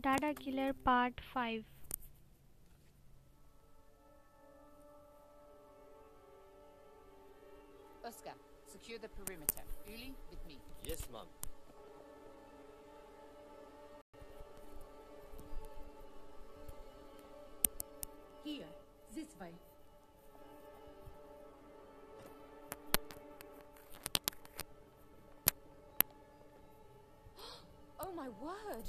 Dada Killer Part 5. Oscar, secure the perimeter. Uli, with me. Yes, ma'am. Here, this way. Oh my word!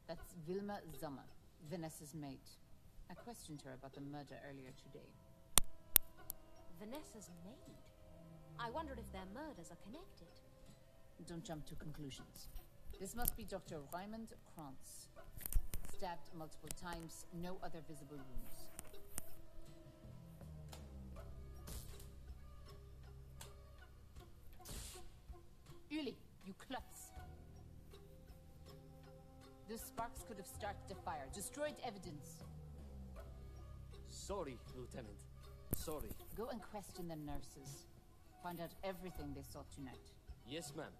That's Wilma Sommer, Vanessa's maid. I questioned her about the murder earlier today. Vanessa's maid? I wondered if their murders are connected. Don't jump to conclusions. This must be Dr. Raymond Krantz. Stabbed multiple times, no other visible wounds. Uli, you klutz! Those sparks could have started a fire, destroyed evidence. Sorry, Lieutenant. Sorry. Go and question the nurses. Find out everything they saw tonight. Yes, ma'am.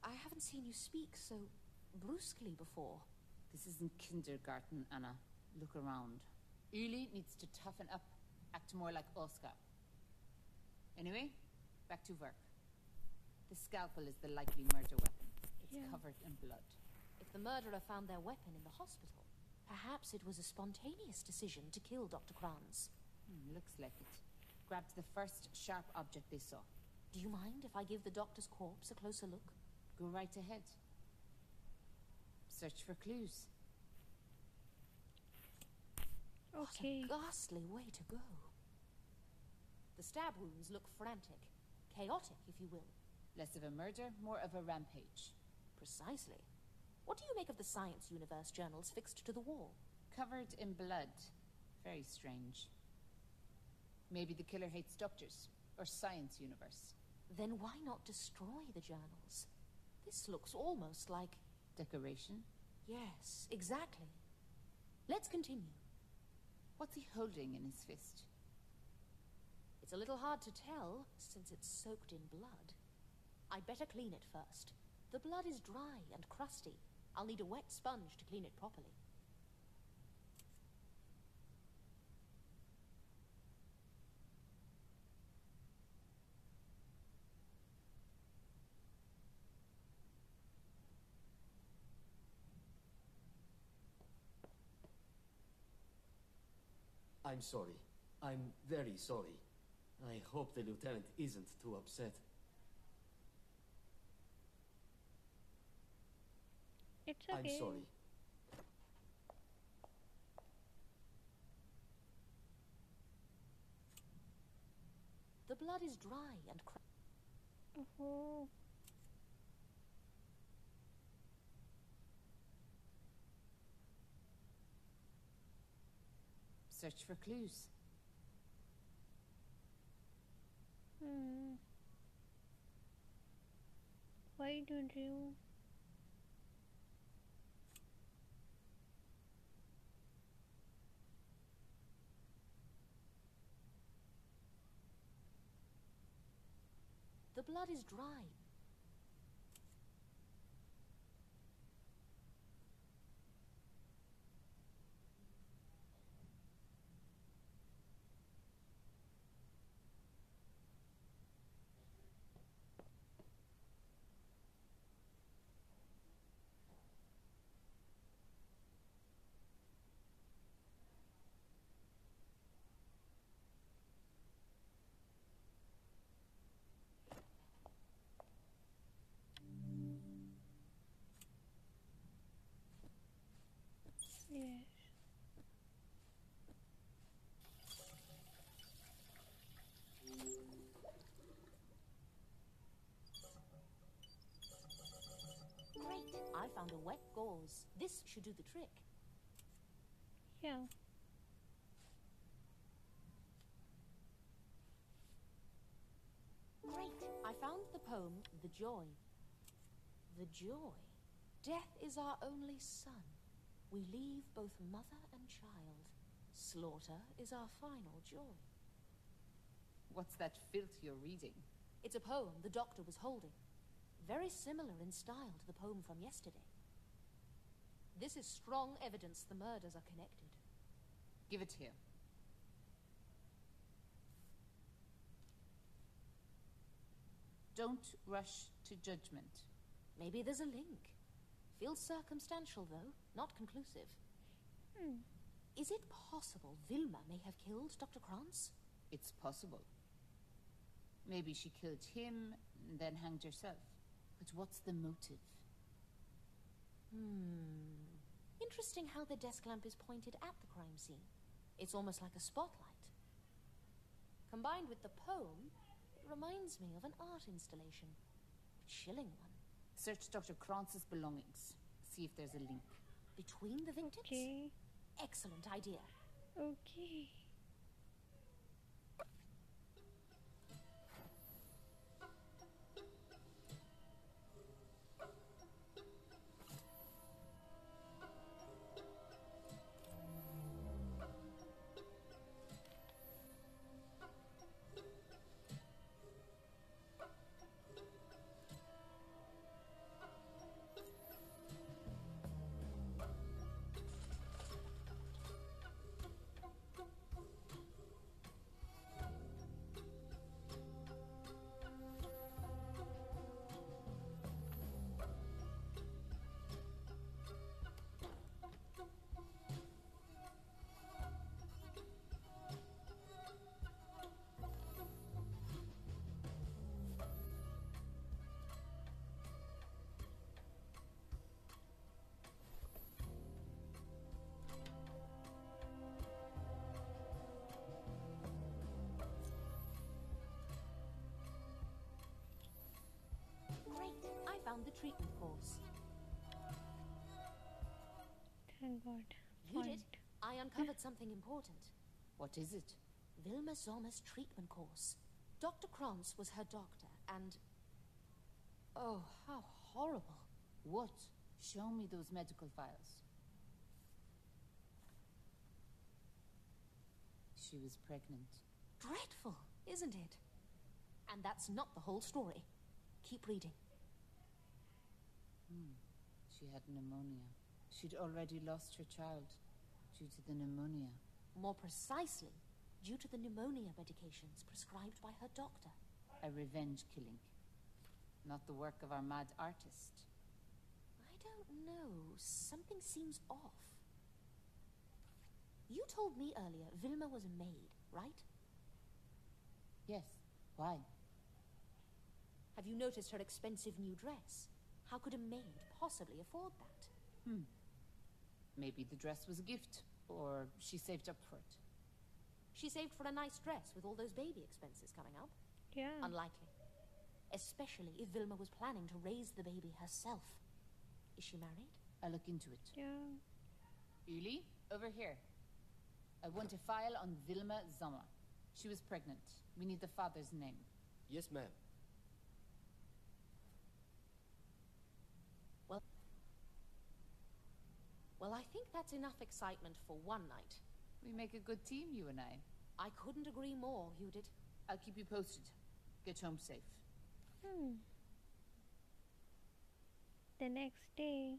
I haven't seen you speak so brusquely before. This isn't kindergarten, Anna. Look around. Uli needs to toughen up, act more like Oscar. Anyway, back to work. The scalpel is the likely murder weapon. It's covered in blood. If the murderer found their weapon in the hospital, perhaps it was a spontaneous decision to kill Dr. Kranz. Looks like it. Grabbed the first sharp object they saw. Do you mind if I give the doctor's corpse a closer look? Go right ahead. Search for clues. Okay. What a ghastly way to go. The stab wounds look frantic. Chaotic, if you will. Less of a murder, more of a rampage. Precisely. What do you make of the Science Universe journals fixed to the wall? Covered in blood. Very strange. Maybe the killer hates doctors, or Science Universe. Then why not destroy the journals? This looks almost like... Decoration? Yes, exactly. Let's continue. What's he holding in his fist? It's a little hard to tell, since it's soaked in blood. I'd better clean it first. The blood is dry and crusty. I'll need a wet sponge to clean it properly. I'm sorry. I'm very sorry. I hope the lieutenant isn't too upset. It's okay. I'm sorry. The blood is dry and Oh. Search for clues. Why don't you? The blood is dry. Yes. Great! I found a wet gauze. This should do the trick. Yeah. Great! I found the poem, The Joy. The joy. Death is our only son. We leave both mother and child. Slaughter is our final joy. What's that filth you're reading? It's a poem the doctor was holding. Very similar in style to the poem from yesterday. This is strong evidence the murders are connected. Give it here. Don't rush to judgment. Maybe there's a link. Feels circumstantial, though, not conclusive. Is it possible Vilma may have killed Dr. Krantz? It's possible. Maybe she killed him and then hanged herself. But what's the motive? Interesting how the desk lamp is pointed at the crime scene. It's almost like a spotlight. Combined with the poem, it reminds me of an art installation. A chilling one. Search Dr. Krantz's belongings. See if there's a link. Between the victims? Okay. Excellent idea. Okay. Great, I found the treatment course. Thank God. Read it. Fine. I uncovered something important. What is it? Vilma Sommer's treatment course. Dr. Krantz was her doctor, and... Oh, how horrible. What? Show me those medical files. She was pregnant. Dreadful, isn't it? And that's not the whole story. Keep reading. She had pneumonia. She'd already lost her child due to the pneumonia. More precisely, due to the pneumonia medications prescribed by her doctor. A revenge killing. Not the work of our mad artist. I don't know. Something seems off. You told me earlier Vilma was a maid, right? Yes. Why? Have you noticed her expensive new dress? How could a maid possibly afford that? Maybe the dress was a gift, or she saved up for it. She saved for a nice dress with all those baby expenses coming up. Yeah. Unlikely. Especially if Vilma was planning to raise the baby herself. Is she married? I'll look into it. Yeah. Uli, over here. I want a file on Vilma Sommer. She was pregnant. We need the father's name. Yes, ma'am. Well, I think that's enough excitement for one night. We make a good team, you and I. I couldn't agree more, Judith. I'll keep you posted. Get home safe. The next day.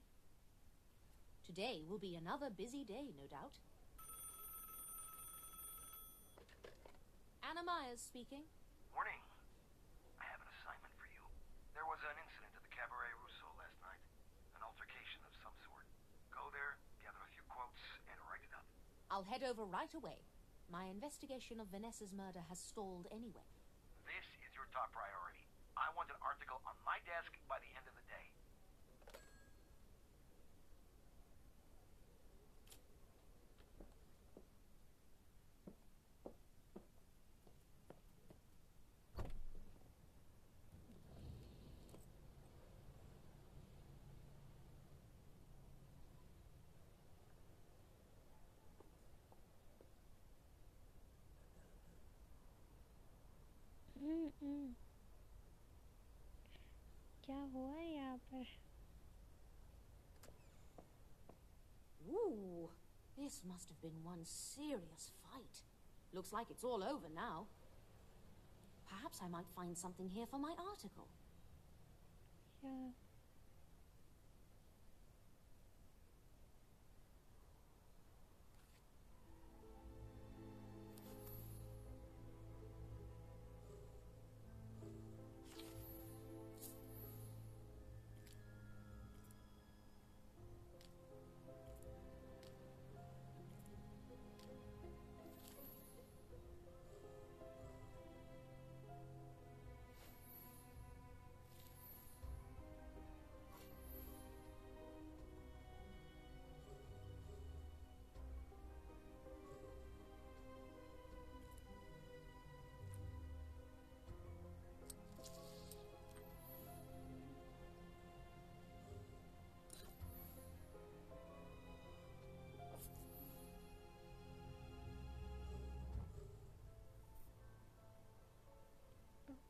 Today will be another busy day, no doubt. Anna Myers speaking. Morning. I have an assignment for you. There was an incident at the Cabaret Rousseau last night. An altercation of some sort. Go there, gather a few quotes, and write it up. I'll head over right away. My investigation of Vanessa's murder has stalled anyway. This is your top priority. I want an article on my desk by the end of the day. क्या हुआ है यहाँ पर? Ooh, This must have been one serious fight. Looks like it's all over now. Perhaps I might find something here for my article. Yeah.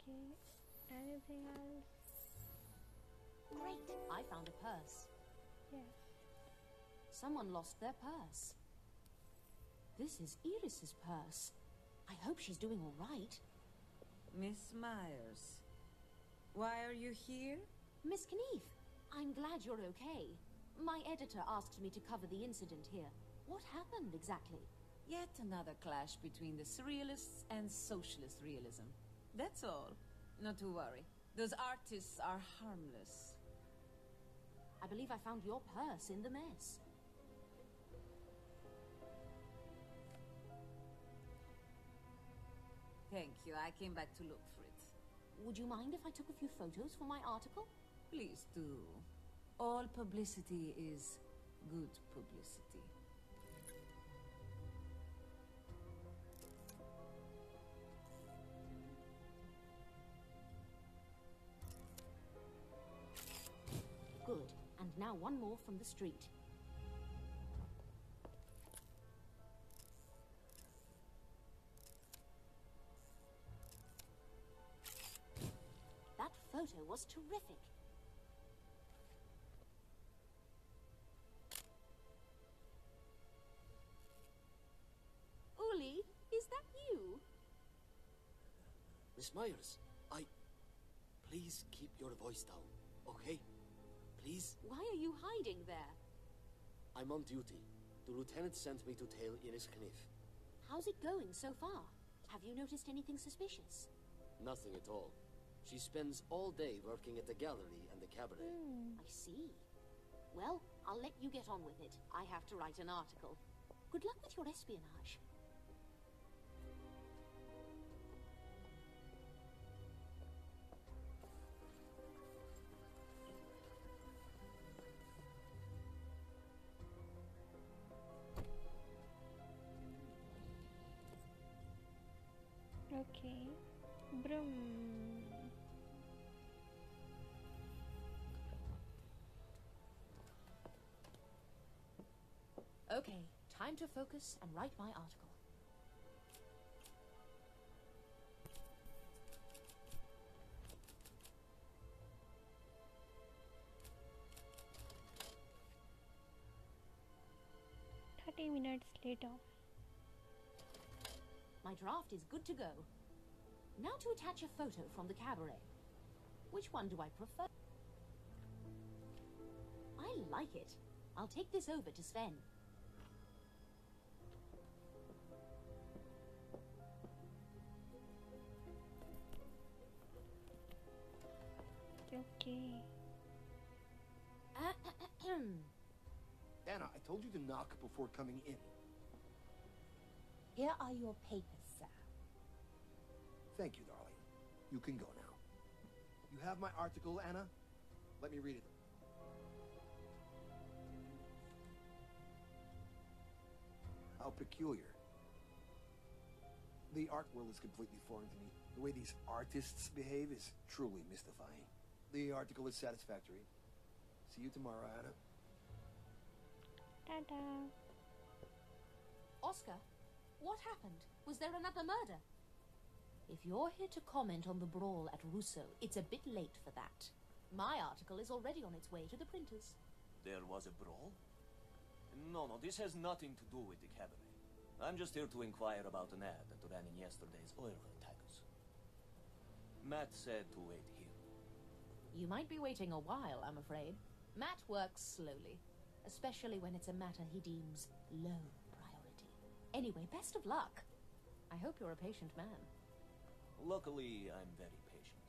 Okay. Anything else? Great, I found a purse. Yes. Someone lost their purse. This is Iris's purse. I hope she's doing all right. Miss Myers, why are you here? Miss Knief, I'm glad you're okay. My editor asked me to cover the incident here. What happened exactly? Yet another clash between the surrealists and socialist realism. That's all. Not to worry. Those artists are harmless. I believe I found your purse in the mess. Thank you. I came back to look for it. Would you mind if I took a few photos for my article? Please do. All publicity is good publicity. Good. And now one more from the street. That photo was terrific. Uli, is that you? Miss Myers, Please keep your voice down, okay? Please? Why are you hiding there? I'm on duty. The lieutenant sent me to tail Iris Kniff. How's it going so far? Have you noticed anything suspicious? Nothing at all. She spends all day working at the gallery and the cabaret. I see. Well, I'll let you get on with it. I have to write an article. Good luck with your espionage. Okay. Brum. Okay, time to focus and write my article. Minutes later. My draft is good to go. Now to attach a photo from the cabaret. Which one do I prefer? I like it. I'll take this over to Sven. Okay. Anna, I told you to knock before coming in. Here are your papers, sir. Thank you, darling. You can go now. You have my article, Anna? Let me read it. How peculiar. The art world is completely foreign to me. The way these artists behave is truly mystifying. The article is satisfactory. See you tomorrow, Anna. DADA. Oscar, what happened? Was there another murder? If you're here to comment on the brawl at Rousseau, it's a bit late for that. My article is already on its way to the printers. There was a brawl? No, this has nothing to do with the cabaret. I'm just here to inquire about an ad that ran in yesterday's oil tigers. Matt said to wait here. You might be waiting a while, I'm afraid. Matt works slowly, especially when it's a matter he deems low priority. Anyway, best of luck. I hope you're a patient man. Luckily, I'm very patient.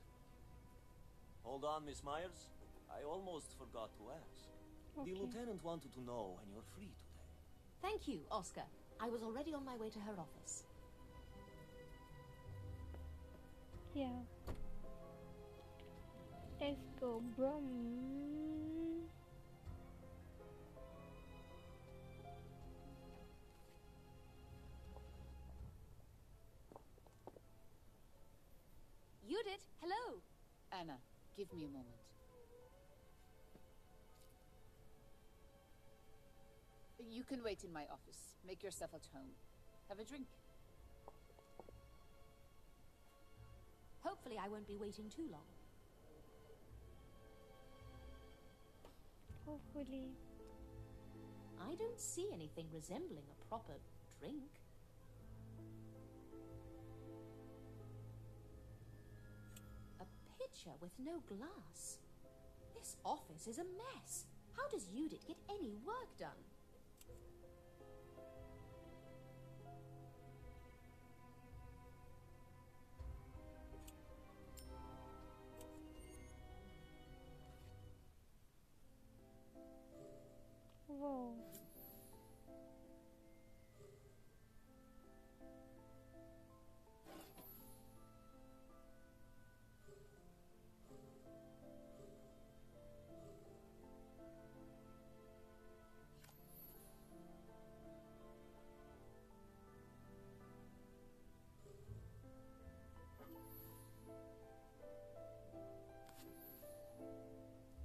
Hold on, Miss Myers. I almost forgot to ask. Okay. The lieutenant wanted to know when you're free today. Thank you, Oscar. I was already on my way to her office. Yeah. Let's go, Brum. Judith, hello. Anna, give me a moment. You can wait in my office. Make yourself at home. Have a drink. Hopefully I won't be waiting too long. Hopefully. I don't see anything resembling a proper drink. A pitcher with no glass. This office is a mess. How does Judith get any work done? Whoa.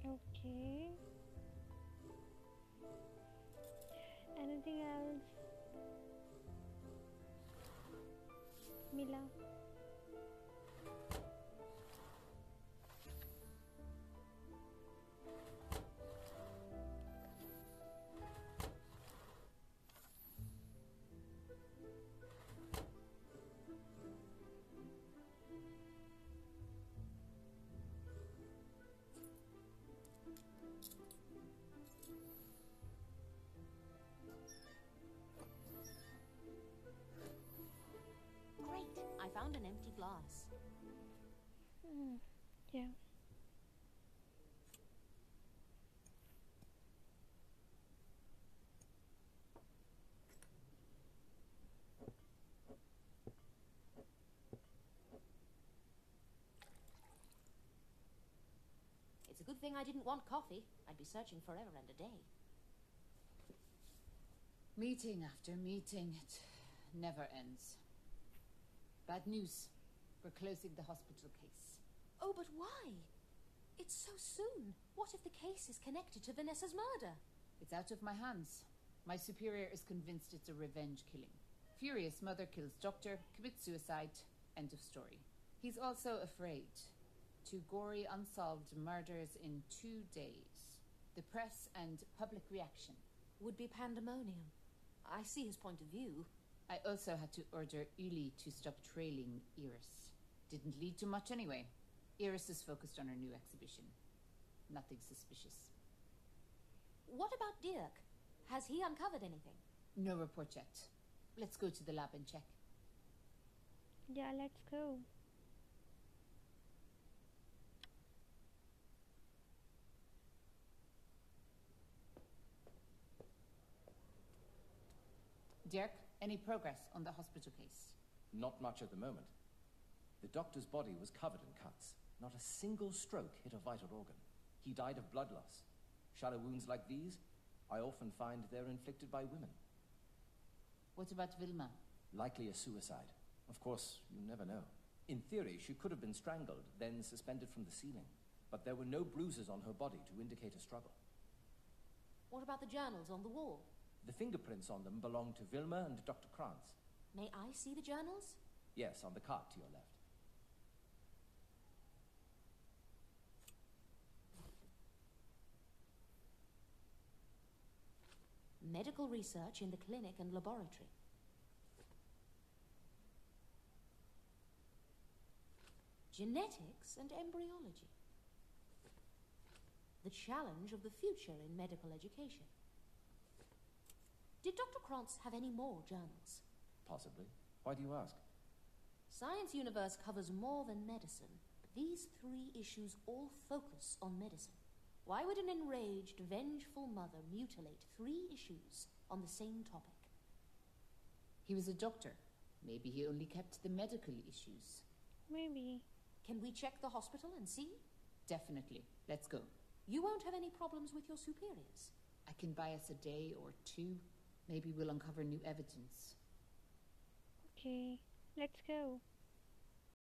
Okay. Anything else? Mila. Great, I found an empty glass. Yeah. It's a good thing I didn't want coffee. I'd be searching forever and a day. Meeting after meeting, it never ends. Bad news. We're closing the hospital case. Oh, but why? It's so soon. What if the case is connected to Vanessa's murder? It's out of my hands. My superior is convinced it's a revenge killing. Furious mother kills doctor, commits suicide, end of story. He's also afraid. 2 gory, unsolved murders in 2 days. The press and public reaction. Would be pandemonium. I see his point of view. I also had to order Uli to stop trailing Iris. Didn't lead to much anyway. Iris is focused on her new exhibition. Nothing suspicious. What about Dirk? Has he uncovered anything? No report yet. Let's go to the lab and check. Yeah, let's go. Dirk, any progress on the hospital case? Not much at the moment. The doctor's body was covered in cuts. Not a single stroke hit a vital organ. He died of blood loss. Shallow wounds like these, I often find they're inflicted by women. What about Vilma? Likely a suicide. Of course, you never know. In theory, she could have been strangled, then suspended from the ceiling. But there were no bruises on her body to indicate a struggle. What about the journals on the wall? The fingerprints on them belong to Vilma and Dr. Krantz. May I see the journals? Yes, on the cart to your left. medical research in the clinic and laboratory. Genetics and embryology. The challenge of the future in medical education. Did Dr. Krantz have any more journals? Possibly. Why do you ask? Science Universe covers more than medicine, but these 3 issues all focus on medicine. Why would an enraged, vengeful mother mutilate 3 issues on the same topic? He was a doctor. Maybe he only kept the medical issues. Maybe. Can we check the hospital and see? Definitely. Let's go. You won't have any problems with your superiors. I can buy us a day or 2. Maybe we'll uncover new evidence. Okay, let's go.